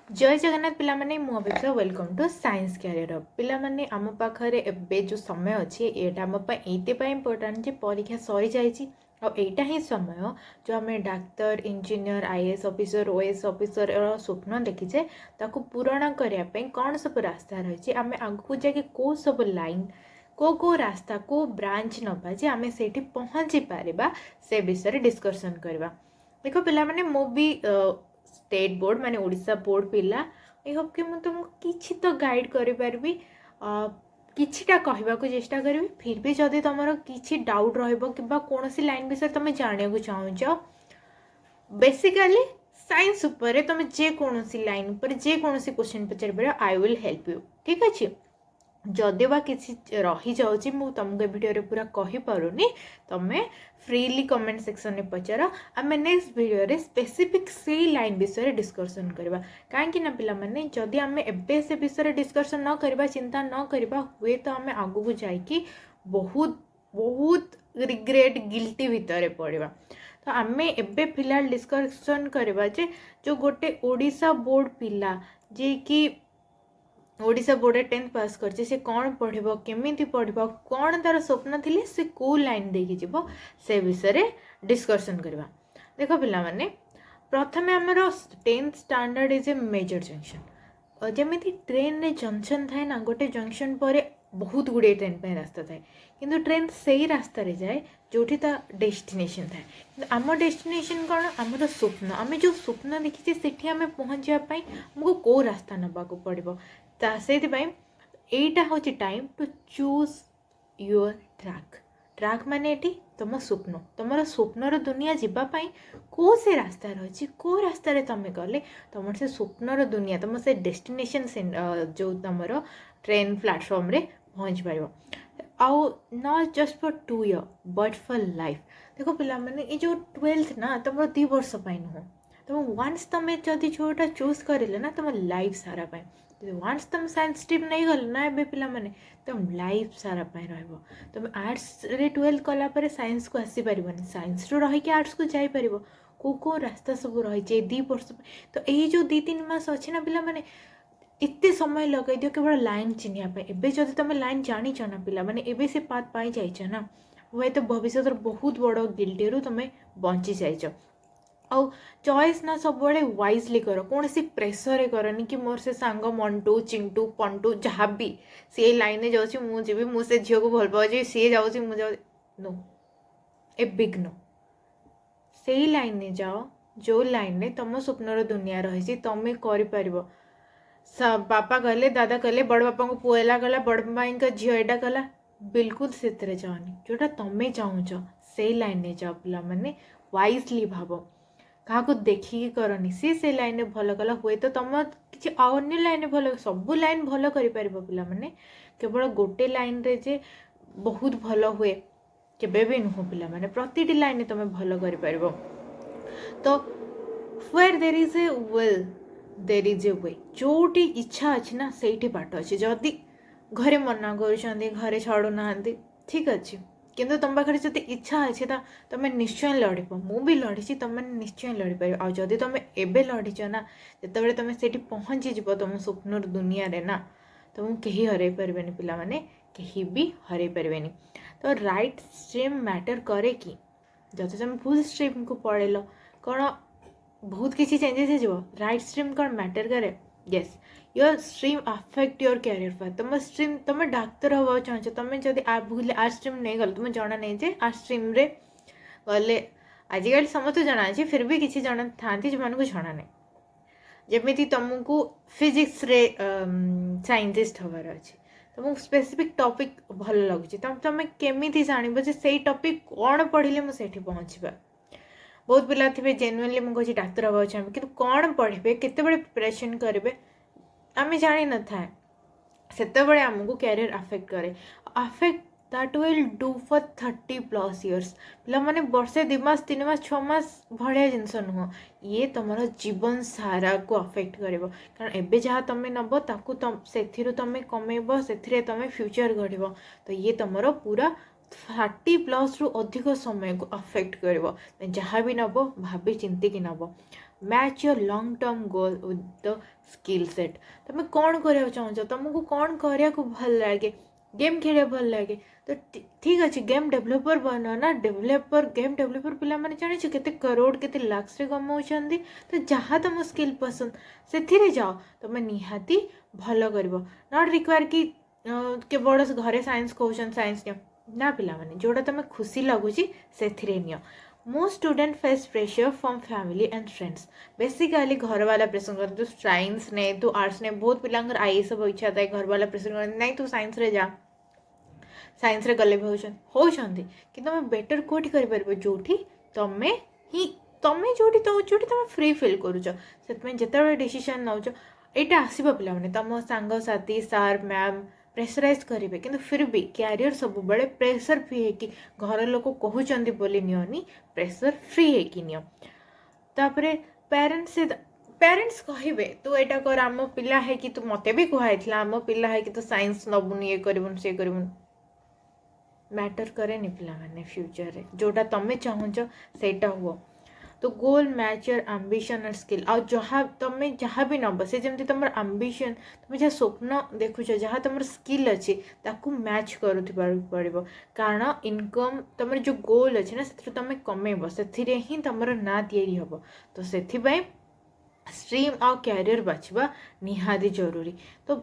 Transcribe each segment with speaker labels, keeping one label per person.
Speaker 1: जय जगन्नाथ पिला माने मु अपेक्षा वेलकम टू साइंस कैरियर पिला माने आम पाखरे एबे जो समय अच्छे एटा आम ये इम्पोर्टाट जे परीक्षा सरी जाइए और एटा ही समय जो आम doctor engineer IAS officer OS officer स्वप्न देखीचे ताको पूरण करने कौन सब रास्ता रही आम आगू जाके कौ सब लाइन को रास्ता को ब्रांच नबा जे आम से पहुँची पारिबा से विषय डिस्कसन करवा। देख पिला माने मो भी स्टेट बोर्ड माने ओडिशा बोर्ड पिला आई होप कि मुझे तुमको किसी तो गाइड करें किछिटा कहवाक चेष्टा करी फिर भी जदि तुम किसी डाउट कौन सी लाइन विषय तुम जाना चाहूच बेसिकली साइंस उपरे तुम जेकोसी लाइन पर जेकोसी क्वेश्चन पचार पार आई विल हेल्प यू ठीक अच्छे। जदि बा किसी रही जाऊँगी मु तुमको वीडियो पूरा कहीपरूनी तुम्हें फ्रीली कमेंट सेक्शन में पचार आम नेक्स्ट वीडियो स्पेसिफिक से लाइन विषय डिस्कसन करवा कहीं पिला माने जदि आम एबे से विषय डिस्कसन न करवा चिंता न करवा हुए तो आम आगू को जाकि बहुत बहुत रिग्रेट गिल्टी भितर पड़वा। तो आम एबे फिलहाल डिस्कसन करवा जो गोटे ओडिशा बोर्ड पिला जे कि ओडिशा बोर्ड 10th पास करছে से कौन पढ़ो केमी पढ़ो कौन तार स्वप्न थी से कौ लाइन देकी जीव से विषय डिस्कसन करवा। देख पिला माने प्रथमे आमर 10th standard is a major junction जमी ट्रेन रे जंक्शन थाए ना गोटे जंक्शन पर बहुत गुड़े ट्रेन पे रास्ता थाए किंतु ट्रेन से ही रास्ता रे जाए जोठी ता डेस्टिनेशन थाए किंतु आम डेस्टिनेशन कौन आमर स्वप्न आम जो स्वप्न देखी सेठी आम पहुँचापी आमको कौ रास्ता नबाक पड़ो से यहीटा हूँ time to choose your track माने एटी तुम स्वप्न तुम स्वप्नर दुनिया जीवाई कौ से रास्ता रही कौ रास्ता तुम गले तुम से स्वप्नर दुनिया तुम से डेस्टिनेशन जो तुम ट्रेन प्लेटफॉर्म रे पहुँच पार आउ not just for 2 year but for life. देखो पिला माने ये जो 12th ना तुम 2 वर्ष नुह तुम वन्स तुम जदि जोटा चूज कर ना तुम लाइफ सारा वन्स तुम साइंस स्ट्रीम नहीं गल ना ए पिला माने तुम लाइफ सारा तुम आर्ट्स रे 12th कलापर साइंस को आसीपर साइंस रू रही आर्ट्स को जापर कौ रास्ता सब रही 2 वर्ष तो यही जो 2-3 मास अच्छे ना पिला माने इतने समय लगे दियो केवल लाइन चिन्हवाई एवं जब तुम लाइन जाच ना पिला माने एबे से पाथ पाई जाइछ ना हुए तो भविष्य बहुत बड़ गिल्टी रू तुम बंची जाइछ। आउ चॉइस ना सब बड़े वाइजली कर कौन सी प्रेसर करनी कि मोर से सांग मंटू चिंटू पंटू जहाँ भी सी लाइन में जाऊँ मुझे मुझे झील को भल पाऊँ सी जाऊँ मुझे नो ए बिग नो से लाइन में जाओ जो लाइन में तुम स्वप्नर दुनिया रही तुम्हें कर बापा कहले दादा कहले बड़ बापा को पुएला गला बड़ माई का झील एटा कला बिल्कुल से जाओनी जोटा तुम्हें चाहूच से लाइन में जाओ पिला माने वाइजली भाव क्या देखिकी करनी से लाइन में भल कला हुए तो तुम किसी अन्य लाइन में भल सब लाइन भल कर पिला माने केवल गोटे लाइन रे जे बहुत भल हुए केबे भी नुह पिला माने प्रतिटी लाइन तुम भल कर तो where there is a will there is a way जोटी इच्छा अच्छी ना से बाट अच्छे जदि घरे मना कर घरे छाड़ू ना ठीक अच्छे किंतु तुम पाखे जब इच्छा अच्छे तो तुम निश्चय लड़ मु भी लड़ी तुम निश्चय लड़ पार आदि तुम एबे लड़ीच ना जिते तुम से पहुँची जीव तुम स्वप्न दुनिया रे ना तुमको कहीं हर पारे पिला माने कहीं भी हर पारे। तो राइट स्ट्रीम मैटर करे कि जब तुम फुल स्ट्रीम को पढ़ेल कौन बहुत किसी चेंजेस हो राइट स्ट्रीम कौन मैटर करे yes your stream affect your career पर तुम स्ट्रीम तुम डाक्तर हवा चाहछ तुम जब भूल आर्ट स्ट्रीम नहीं गल तुम जाना नहीं जे आर्ट स्ट्रीम रे गले आजिकल समस्त जाना है फिर भी किसी जन था जो जाना नहीं जमी तुमको फिजिक्स रे साइंटिस्ट हबार अच्छे तुमको स्पेसिफिक टॉपिक भल लगुच तुम केमी जान से टॉपिक कौन पढ़ले मुझे पहुँचवा बहुत पिला थे जेन्युइनली मुझे डाक्तर हवा चाहिए कि कौन पढ़े केत प्रिपरेशन करेंगे आम जानी न था से आमको कैरियर अफेक्ट करे affect that will do for 30+ years पिला माने वर्षे 2 मास 3 मास 6 मास भाया जिनस नुह ये तुम जीवन सारा को अफेक्ट कर कारण एबे जहाँ तुम नब ताकू से तुम कमेब से तुम फ्यूचर गढ़ तो ये तुम पूरा 30+ रू अधिक समय को अफेक्ट कर जहाँ भी नब भाभी चिंतिकी नब match your long term goal with the skill set तुम कौन करने चाहो तुमको कौन करने को भल लगे गेम खेल भल लगे तो ठीक अच्छे गेम डेभलपर बन ना डेभलपर गेम डेभलपर पिला माने जाने के करोड़ के लाक्स कमाऊँ तो जहाँ तुम स्किल पसंद से जाओ तुम निहाती भल कर नॉट रिक्वायर कि केवल घरे साइंस कहते साइंस नि ना पिला माने जोड़ा तुम खुशी लगुच से नि most student face pressure from family and friends basically घर वाला प्रेशर करते तू साइंस ने तू आर्ट्स ने बहुत पिलांगर आईएएस सब इच्छा था घर वाला प्रेशर करते नहीं तू साइंस रे जा साइंस रे गले भी होती कि तुम बेटर कोटी कर जोठी तमें ही तमें जोटी जोटी तुम फ्री फिल करुच से जिते डिसीजन नौ यहाँ आसब पे तुम सांगसाथी सार मैम प्रेसराइज करेंगे कि फिर भी क्यारियर सब बड़े प्रेसर फ्री है कि घर लोक कहते बोली नियोनी प्रेसर फ्री है कि नियो तापरे पेरेंट्स कहे तू एटा कर आम पिला है कि तू मत भी कहुई आम पिला है कि तू साइंस नबुन ये कर सी कर मैटर करे पिला माने फ्यूचर रे जोटा तमें चाहूच सेटा हुआ तो गोल मैच योर आंबिशन और स्किल आ जहाँ तुम्हें जहाँ भी नब से जमी तुम आंबिशन तुम जहाँ स्वप्न देखुच जहाँ तुम स्किल अच्छी ताकू मैच कर पड़ो कारण इनकम तुम जो गोल अच्छे ना से तुम कमेब से ही तुम ना तैयारी हम तो से स्ट्रीम आ कैरियर बाछवा निहाती जरूरी तो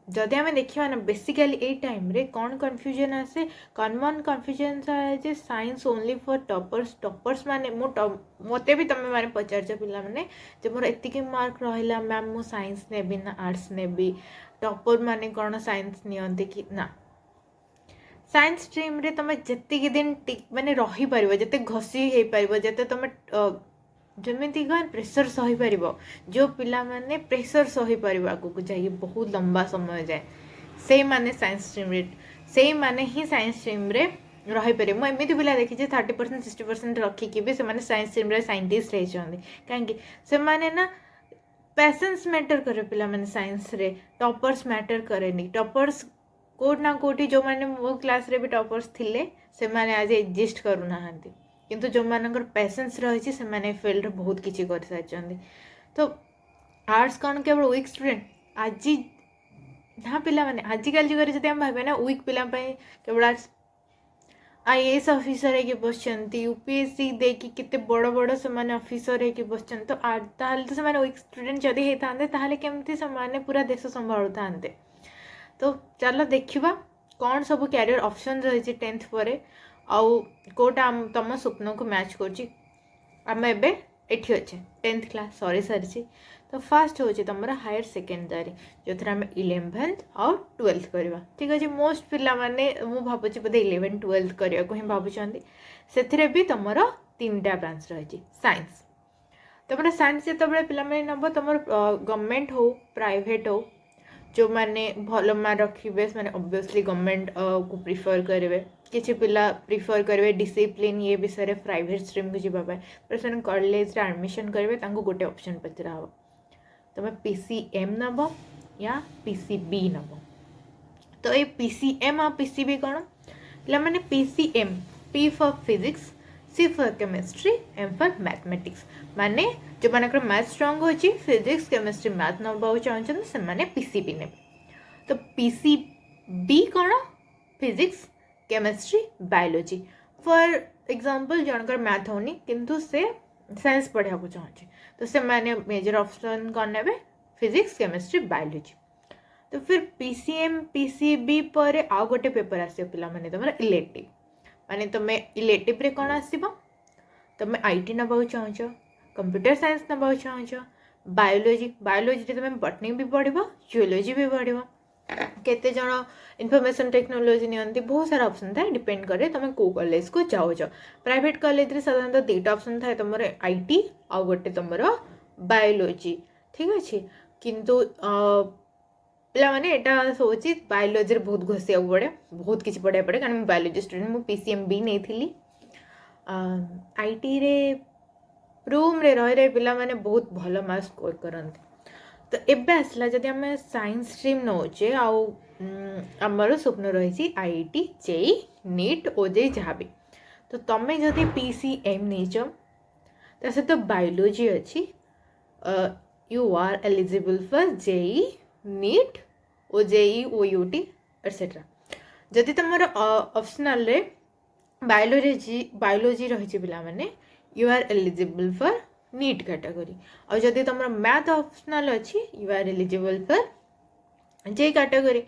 Speaker 1: जदि आम देखा ना बेसिकली ये टाइम रे कौन कन्फ्यूजन आसे common confusion J science only for toppers माने मत भी तुम मैंने पचार पिला माने जे मोर एतिकी मार्क रहा मैम मु साइंस नेबी ना आर्ट्स नेबी टॉपर माने कौन साइंस नियंती कि ना साइंस स्ट्रीम रे तुम जेतिकी दिन माने रही पार जिते घसी हो पार जिते तुम जमीती कौन प्रेसर सही पार जो पिला माने प्रेसर सही पार आगू जाइए बहुत लंबा समय जाए से माने साइंस स्ट्रीम से माने ही साइंस स्ट्रीम रे रही पारे मुझे पिला देखी 30% 60% रखिकी भी से साइंस स्ट्रीम रे साइंटिस्ट होती कहीं से माने ना पैसेंस मैटर करे पिला माने साइंस रे टॉपर्स मैटर करे टॉपर्स कोट ना कोटी जो माने मो क्लास रे भी टॉपर्स थिले से माने आज एग्जिस्ट करूना किंतु जो मानकर पेशेंस रही से माने फील्ड बहुत किसी कर सारी तो आर्ट्स कौन केवल वीक स्टूडेंट आज हाँ पिला माने आजिकल जुगर जब हम भावे ना वीक पिला केवल आर्ट्स आईएएस ऑफिसर है बसचंती यूपीएससी देखी कितने बड़ बड़ से ऑफिसर है बसचंत तो ताहले तो से वीक स्टूडेंट जदि होता ताहले केमती से पूरा देश संभालु था तो चलो देखा कौन सब कैरियर ऑप्शन रही 10th पर आउ कोटा तुम स्वप्न को मैच करम एबे एठी अच्छे 10th क्लास सरी सारी तो फास्ट हूँ तुम हायर सेकेंडरी जो थे आम 11th और 12th करवा ठीक अच्छे मोस्ट पिला माने मु भावुँ बोधे 11th 12th करने को ही भावुँच से भी तुम 3टा ब्रांच रही साइंस तुम साइंस जो पिला नब तुम गवर्नमेंट हो प्राइवेट हो जो मैंने भल मार्क रखिए से ऑब्वियसली गवर्नमेंट को प्रिफर करेंगे किसी पिला प्रिफर करेंगे डिसिप्लिन ये विषय प्राइवेट स्ट्रीम को जावाई से कॉलेज एडमिशन करेंगे गोटे ऑप्शन पचरा हम तुम पीसीएम नब या पीसीबी नब तो ये पीसीएम और पीसीबी कौन पिला माने PCM P for physics C for chemistry M for mathematics माने जो मानकर मैथ स्ट्रंग होची फिजिक्स केमिस्ट्री मैथ नबा चाहते से पीसीबी ने तो पीसीबी कौन physics chemistry biology for example जनकर मैथ होनी किंतु से साइंस पढ़ा को चाहूँचे तो से माने मेजर ऑप्शन कौन ने फिजिक्स केमिस्ट्री बायोलॉजी तो फिर पीसीएम पीसीबी पर आउ गोटे पेपर आस पिला माने तुम इलेक्टिव माने तुम इलेक्टिव रे कौन आसब तुम आईटी नबा चाहूँ कंप्यूटर साइंस नबा चाहूँ बायोलॉजी तुम बटनी भी पढ़ जियोलॉजी भी पढ़ केते जन इनफॉरमेशन टेक्नोलॉजी नियंती बहुत सारा ऑप्शन था डिपेंड करे तुम को कॉलेज को जाओ प्राइवेट कॉलेज रे साधारणतः 2टा ऑप्शन था तुम आईटी आ गोटे तुम बायोलॉजी ठीक अच्छे किंतु पिला माने एटा सोची बायोलॉजी रे बहुत घोषिया पड़े बहुत किसी पढ़ा पड़े कारण बायोलॉजी स्टूडेंट मु पीसीएम भी नहीं थी आईटी रे रूम रे रही रही पिला माने बहुत भल मार्क्स स्कोर करते तो एबे आसला जदि आम साइंस स्ट्रीम नौचे आमर स्वप्न रही आईटी जेई नीट ओजेई जहाँ भी तो तुम्हें जदि पीसीएम नहीं सहित बायोलॉजी अच्छी you are eligible for JEE, NEET, OJEE, OUT, etc. जदि तुम ऑप्शनल रे बायोलोजी रही पिला माने you are eligible for NEET category और जदि तुम मैथ ऑप्शनल अच्छी you are eligible for JEE category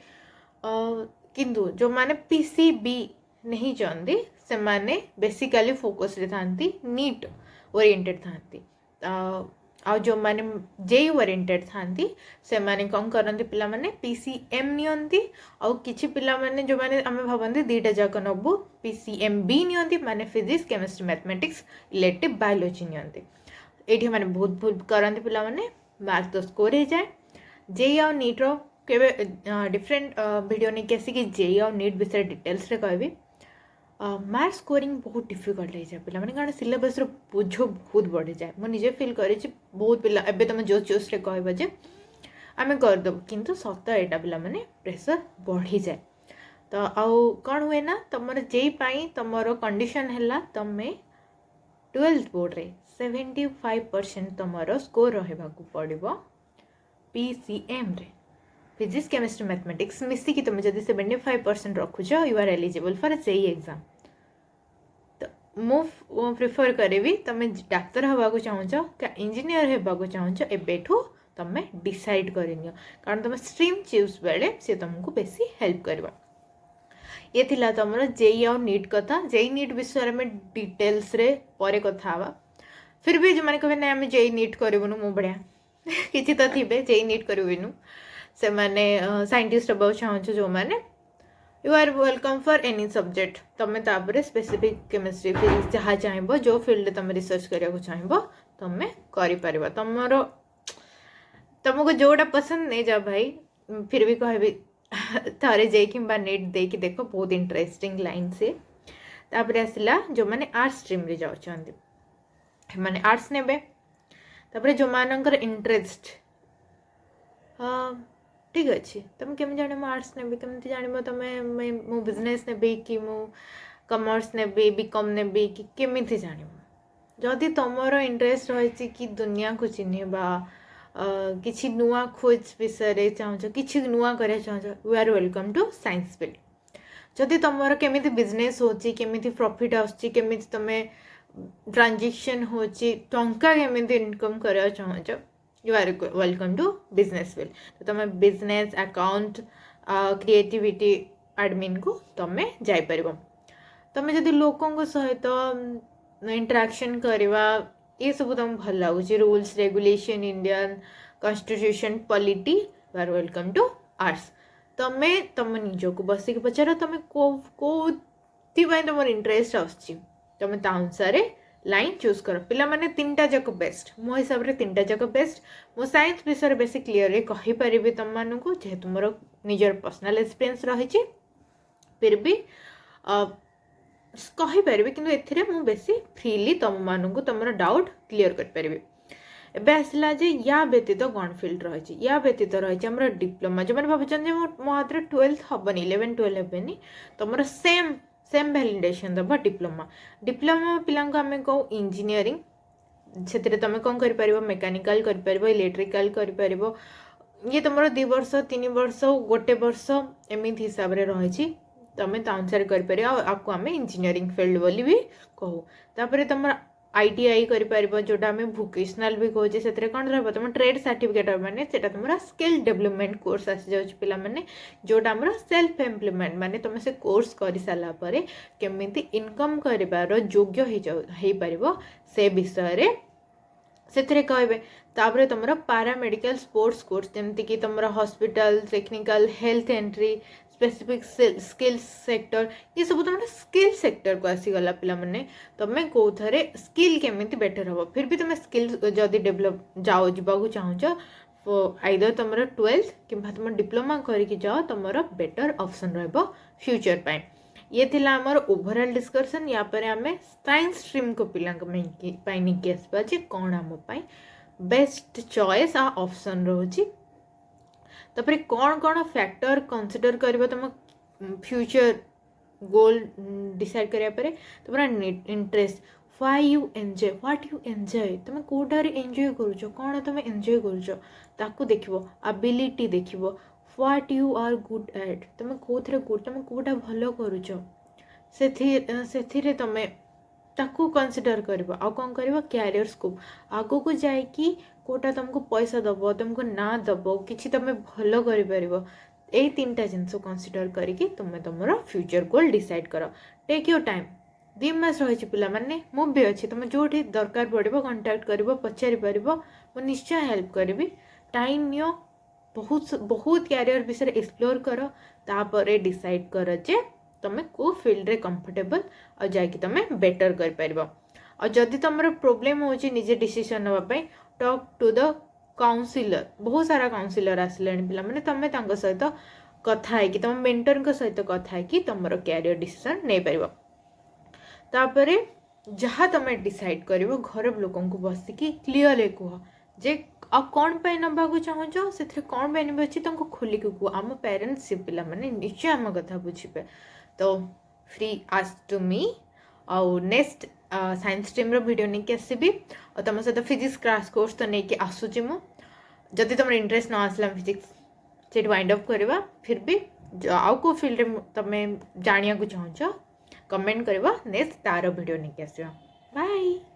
Speaker 1: किंतु जो माने पीसीबी नहीं चाहती से माने बेसिकली फोकस रे थांती नीट ओरिएंटेड थांती आ जो माने जेई ओरिएंटेड थांती से माने कौन करंती पिला माने पीसीएम नियंती आ किछि पिला माने जो माने आमे भाबंती दीटा जाक नबु पीसीएमबी नियंती माने physics chemistry mathematics elective biology नियंती एठी माने बहुत भूल करंती पिला माने मार्क्स तो स्कोर हो जाए जेई आ नीट रो केबे डिफरेंट वीडियो नहीं कैसी कि जेई आ नीट विषय डिटेल्स रे कहबी मार्क स्कोरिंग बहुत डिफिकल्ट हो जाए पिला माने कारण सिलेबस रो बोझ बहुत बढ़ी जाए मु निजे फील करे बहुत पिला एबे तुम जोश जोश रे कहबा जे आमे कर दब किंतु सत एटा पिला माने प्रेशर बढ़ी जाए तो आउ कौन हुए ना तुमर जेई पाई तुमर कंडीशन हैला तमे 12th बोर्ड रे 75% तुमर स्कोर रहबा को पड़िबो पीसीएम रे फिजिक्स केमिस्ट्री मैथमेटिक्स मिसी कि तुम जदि 75% रखुछ you are eligible for JEE exam तो मु प्रिफर करेबी तुम डाक्तर हवा को चाहूच क्या इंजीनियर हेबा को चाहूच एबेठू तुम डिसाइड करनियो कारण तुम स्ट्रीम चूज बेले से तुमको बेसी हेल्प करबा ये थिला तुमर जेई और नीट कथा जेई नीट विषय में डिटेल्स रे परे कथा हवा फिर भी जो माने कहबे ना हम जेई नीट करबनु मो बढिया किछि तो थिबे जेई नीट करबिनु से माने साइंटिस्ट हबा चाहूच जो माने you are welcome for any subject तुम तापर स्पेसिफिक केमिस्ट्री फिजिक्स जहाँ चाहब जो फील्ड तुम रिसर्च करने चाहब तुम कर तुमको जोटा पसंद नहीं जा भाई फिर भी कहबी थरे जे कि नेट दे कि देख बहुत इंटरेस्टिंग लाइन से तापर आसला जो मैंने आर्ट्स स्ट्रीम रे जाउछंती माने आर्ट्स नेबे तापर जो मानकर इंटरेस्ट ठीक अच्छे तुम केमी जान मु आर्ट्स नेबी केमती जान तुम मु बिजनेस नेबी कि मु कमर्स नेबी बीकॉम नेबी कि केमिति जान जदि तुमर इंटरेस्ट रही कि दुनिया को चिन्हवा किसी नुआ खोज विषय चाहूँ कि नुआ करा चाहूँ we are welcome to science field जदि तुमर केमिति बिजनेस होची केमिति प्रॉफिट आछी केमिति तुमे ट्रांजैक्शन होची टंका केमिति इनकम करा चाहूँ you are welcome to business field तो तुम बिजनेस अकाउंट क्रिएटिविटी एडमिन को तुम जापर तुम जदि लोकों सहित इंटरेक्शन करवा ये सब तुम भल लगुच rules regulation Indian constitution polity you are welcome to arts तुम तुम निजक बसिक पचार तुम कौन तुम इंटरेस्ट आसमें अनुसार लाइन चूज कर पिला माने तीनटा जाक बेस्ट मो हिसाब रे तीनटा जाक बेस्ट मो साइंस विषय बेसी क्लियर रे कहि परिबे तुम मानु को जेहेतु मोर निजर पर्सनल एक्सपीरियंस रही फिर भी कहि परिबे किंतु एथिरे मु बेसी फ्रीली तुम मानु को तुमर डाउट क्लियर कर परिबे एबे आसला जे या व्यतीत कौन फील्ड रही या व्यतीत रही हमर डिप्लोमा जो मैंने भावुछन जे मो हाथ रे 12th हबनी 11 12 हेबेनी तुमर सेम वैलिडेशन दबा डिप्लोमा पिला आम कहू इंजीनियरिंग से तुम कौन कर मेकानिकल कर इलेक्ट्रिकल कर ये तुम 2 वर्ष 3 वर्ष गोटे वर्ष एमती हिसाब से रही तुम अनुसार कर आपको आम इंजीनियरिंग फील्ड बोली भी कहू तापर तुम ITI कर जोटा आम भोकेशनल भी कहे से कौन रहा तुम ट्रेड सर्टिफिकेट माने तुम स्किल डेवलपमेंट कोर्स आसी जाऊँ पिला माने जोटा आम सेल्फ एम्प्लॉयमेंट माने तुम से कोर्स कर सारा पर केमिति इनकम कर योग्य हो पार से विषय से कहे तापर तुम पारामेडिकल स्पोर्ट्स कोर्स जमती कि तुम hospital technical health entry specific skills sector ये सब तुम स्किल सेक्टर को आसीगला पिला माने तुम कौ थे स्किल केमिति बेटर हम फिर भी तुम स्किल जदि डेभलप जाओ जावाक चाहूँ आइदर तुम 12th कि तुम डिप्लोमा करके जाओ तुम बेटर ऑप्शन रहिबो फ्यूचर पाए ये थिला हमर ओवरऑल डिस्कशन या पर आमे साइंस स्ट्रीम को पिला नहीं आसपा जे कौन आम बेस्ट चॉइस आ ऑप्शन रोची तापर कौन कौन फैक्टर कंसीडर करबो तुम फ्यूचर गोल डिसाइड करिया परे तुमरा interest why you enjoy, what you enjoy, तुम कोटारे एंजॉय करूछ, कौन तुम एंजॉय करूछ ताकू देखिबो, ability देखिबो, what you are good at, तुम कोथरे गुड, तुम कोटा भलो करूछ सेथिरे तुम ताकू कनसिडर करबो। आ कौन करबो, कैरियर स्कोप आगो को जाए कि कोटा तुमको पैसा दबो, तुमको ना दबो, किछि तुम भलो करि परिबो। ए तीनटा जिनस कनसिडर करिकि तुम तुमर फ्यूचर गोल डिसाइड कर। टेक योर टाइम, 2 मास रही पिला माने मु भी अच्छी, तुम जो दरकार पड़ो कंटाक्ट कर पचारि पार, मु निश्चय हेल्प करी। टाइम नियो, बहुत बहुत कैरियर विषय एक्सप्लोर कर, तापर डिसाइड कर जे तुम को फील्ड रे कंफर्टेबल और जाकि तुम बेटर कर पार। और जदि तुम प्रोब्लेम हो निजे डिसीजन नापी, टॉक टू द काउंसिलर, बहुत सारा काउंसिलर आसिले पिला माने, तुम सहित कथा है कि तुम मेंटर सहित कथा है कि तुम कैरियर डिसीजन नहीं पार। तापरे जहाँ तुम डिसाइड कर घर लोक बसिकी क्लीयरली कह जे आ कौन पे नबाक चाहूँ से कौन बेनिफिट अच्छी तुमको खोलिक कह। आम पेरेंट्स से पिला माने निश्चय आम कथा बुझे। तो फ्री आस्क टू मी, आउ नेक्स्ट साइंस स्ट्रीम वीडियो नहीं कि आसबि, और तुम सहित फिजिक्स क्राश कोर्स तो नहीं कि आसूची मु। जदि तुम इंटरेस्ट न आसला फिजिक्स से वाइंड अप करवा, फिर भी आउ को फील्ड तुम जानिया चाहूँ कमेंट करवा, नेक्स्ट तार वीडियो नहीं कि आसवा। बाय।